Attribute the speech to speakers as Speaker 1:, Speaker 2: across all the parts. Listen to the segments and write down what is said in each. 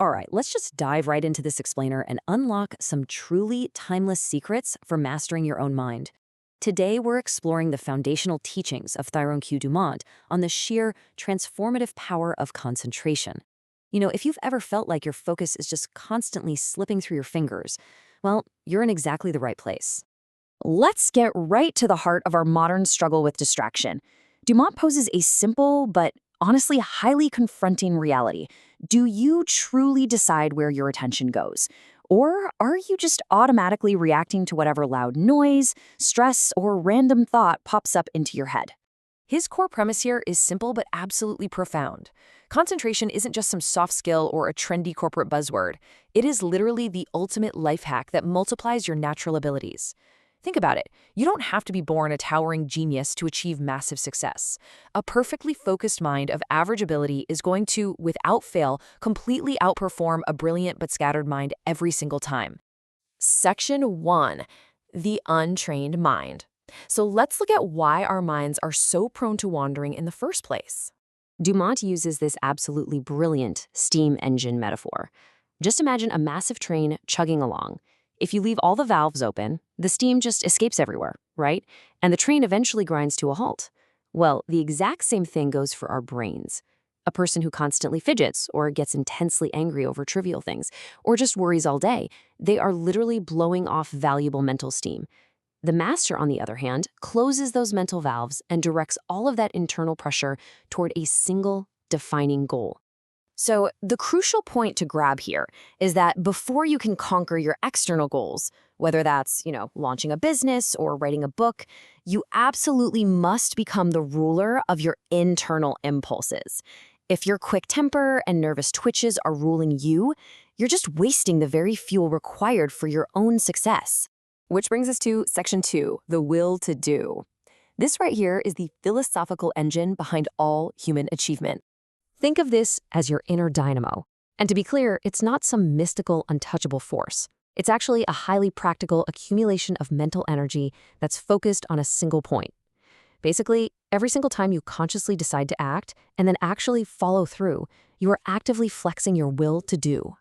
Speaker 1: All right, let's just dive right into this explainer and unlock some truly timeless secrets for mastering your own mind. Today, we're exploring the foundational teachings of Theron Q. Dumont on the sheer transformative power of concentration. If you've ever felt like your focus is just constantly slipping through your fingers, well, you're in exactly the right place.
Speaker 2: Let's get right to the heart of our modern struggle with distraction. Dumont poses a simple but honestly highly confronting reality. Do you truly decide where your attention goes? Or are you just automatically reacting to whatever loud noise, stress, or random thought pops up into your head?
Speaker 3: His core premise here is simple but absolutely profound. Concentration isn't just some soft skill or a trendy corporate buzzword. It is literally the ultimate life hack that multiplies your natural abilities. Think about it. You don't have to be born a towering genius to achieve massive success. A perfectly focused mind of average ability is going to, without fail, completely outperform a brilliant but scattered mind every single time. Section 1. The untrained mind. So let's look at why our minds are so prone to wandering in the first place.
Speaker 1: Dumont uses this absolutely brilliant steam engine metaphor. Just imagine a massive train chugging along. If you leave all the valves open, the steam just escapes everywhere, right? And the train eventually grinds to a halt. Well, the exact same thing goes for our brains. A person who constantly fidgets or gets intensely angry over trivial things or just worries all day, they are literally blowing off valuable mental steam. The master, on the other hand, closes those mental valves and directs all of that internal pressure toward a single defining goal.
Speaker 2: So the crucial point to grab here is that before you can conquer your external goals, whether that's, launching a business or writing a book, you absolutely must become the ruler of your internal impulses. If your quick temper and nervous twitches are ruling you, you're just wasting the very fuel required for your own success.
Speaker 3: Which brings us to Section 2, the will to do. This right here is the philosophical engine behind all human achievement. Think of this as your inner dynamo. And to be clear, it's not some mystical, untouchable force. It's actually a highly practical accumulation of mental energy that's focused on a single point. Basically, every single time you consciously decide to act and then actually follow through, you are actively flexing your will to do.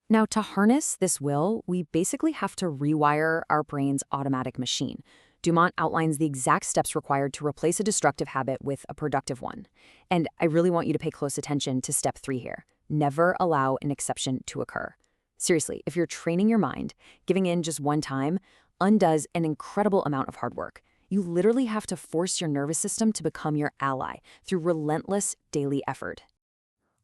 Speaker 3: Now, to harness this will, we basically have to rewire our brain's automatic machine. Dumont outlines the exact steps required to replace a destructive habit with a productive one. And I really want you to pay close attention to step 3 here. Never allow an exception to occur. Seriously, if you're training your mind, giving in just one time undoes an incredible amount of hard work. You literally have to force your nervous system to become your ally through relentless daily effort.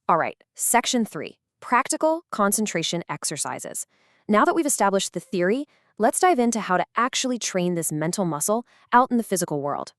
Speaker 3: All right, Section 3, practical concentration exercises. Now that we've established the theory, let's dive into how to actually train this mental muscle out in the physical world.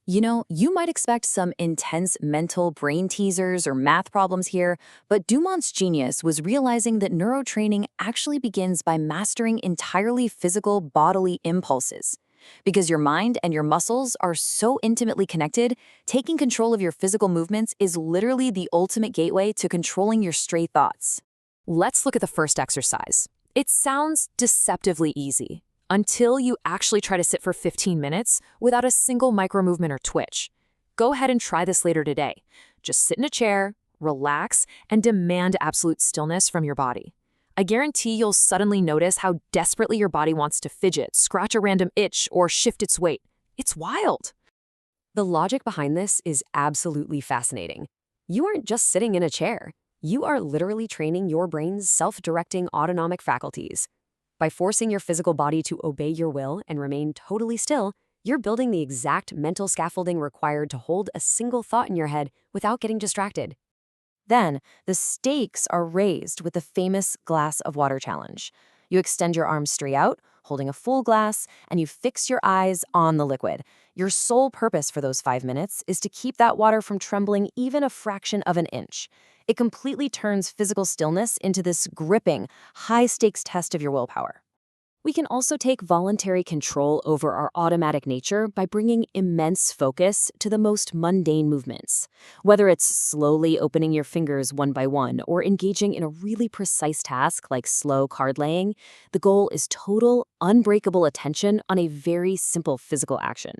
Speaker 1: You might expect some intense mental brain teasers or math problems here, but Dumont's genius was realizing that neurotraining actually begins by mastering entirely physical bodily impulses. Because your mind and your muscles are so intimately connected, taking control of your physical movements is literally the ultimate gateway to controlling your stray thoughts.
Speaker 3: Let's look at the first exercise. It sounds deceptively easy until you actually try to sit for 15 minutes without a single micro-movement or twitch. Go ahead and try this later today. Just sit in a chair, relax, and demand absolute stillness from your body. I guarantee you'll suddenly notice how desperately your body wants to fidget, scratch a random itch, or shift its weight. It's wild. The logic behind this is absolutely fascinating. You aren't just sitting in a chair. You are literally training your brain's self-directing autonomic faculties. By forcing your physical body to obey your will and remain totally still, you're building the exact mental scaffolding required to hold a single thought in your head without getting distracted. Then, the stakes are raised with the famous glass of water challenge. You extend your arms straight out, holding a full glass, and you fix your eyes on the liquid. Your sole purpose for those 5 minutes is to keep that water from trembling even a fraction of an inch. It completely turns physical stillness into this gripping, high-stakes test of your willpower. We can also take voluntary control over our automatic nature by bringing immense focus to the most mundane movements. Whether it's slowly opening your fingers one by one or engaging in a really precise task like slow card laying, the goal is total, unbreakable attention on a very simple physical action.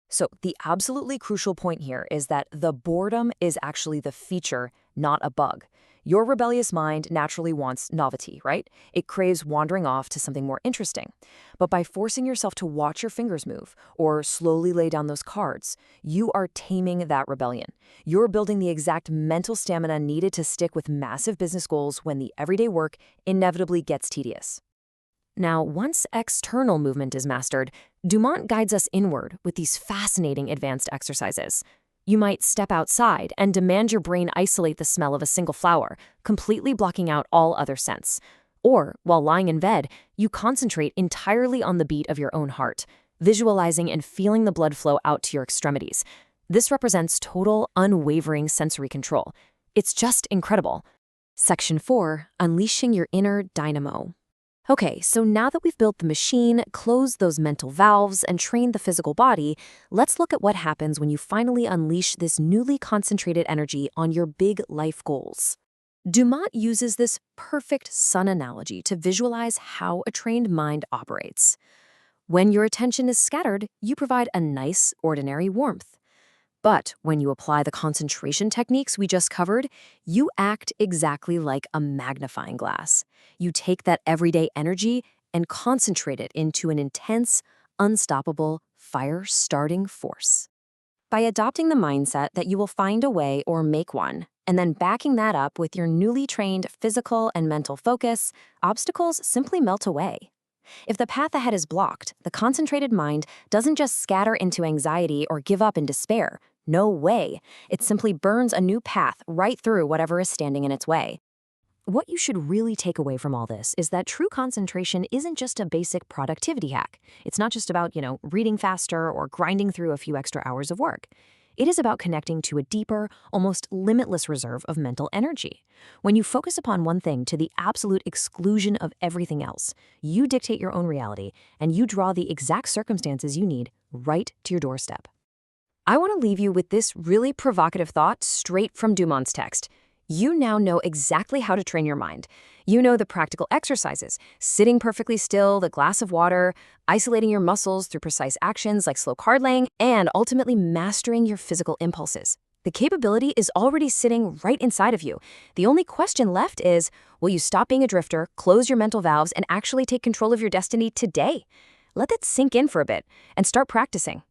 Speaker 3: So the absolutely crucial point here is that the boredom is actually the feature, not a bug.
Speaker 2: Your rebellious mind naturally wants novelty, right? It craves wandering off to something more interesting. But by forcing yourself to watch your fingers move or slowly lay down those cards, you are taming that rebellion. You're building the exact mental stamina needed to stick with massive business goals when the everyday work inevitably gets tedious. Now, once external movement is mastered, Dumont guides us inward with these fascinating advanced exercises. You might step outside and demand your brain isolate the smell of a single flower, completely blocking out all other scents. Or, while lying in bed, you concentrate entirely on the beat of your own heart, visualizing and feeling the blood flow out to your extremities. This represents total, unwavering sensory control. It's just incredible. Section 4, Unleashing Your Inner Dynamo. Okay, so now that we've built the machine, closed those mental valves, and trained the physical body, let's look at what happens when you finally unleash this newly concentrated energy on your big life goals. Dumont uses this perfect sun analogy to visualize how a trained mind operates. When your attention is scattered, you provide a nice, ordinary warmth. But when you apply the concentration techniques we just covered, you act exactly like a magnifying glass. You take that everyday energy and concentrate it into an intense, unstoppable, fire-starting force. By adopting the mindset that you will find a way or make one, and then backing that up with your newly trained physical and mental focus, obstacles simply melt away. If the path ahead is blocked, the concentrated mind doesn't just scatter into anxiety or give up in despair. No way. It simply burns a new path right through whatever is standing in its way. What you should really take away from all this is that true concentration isn't just a basic productivity hack. It's not just about, reading faster or grinding through a few extra hours of work. It is about connecting to a deeper, almost limitless reserve of mental energy. When you focus upon one thing to the absolute exclusion of everything else, you dictate your own reality, and you draw the exact circumstances you need right to your doorstep. I want to leave you with this really provocative thought straight from Dumont's text. You now know exactly how to train your mind. You know the practical exercises, sitting perfectly still, the glass of water, isolating your muscles through precise actions like slow card laying, and ultimately mastering your physical impulses. The capability is already sitting right inside of you. The only question left is, will you stop being a drifter, close your mental valves, and actually take control of your destiny today? Let that sink in for a bit and start practicing.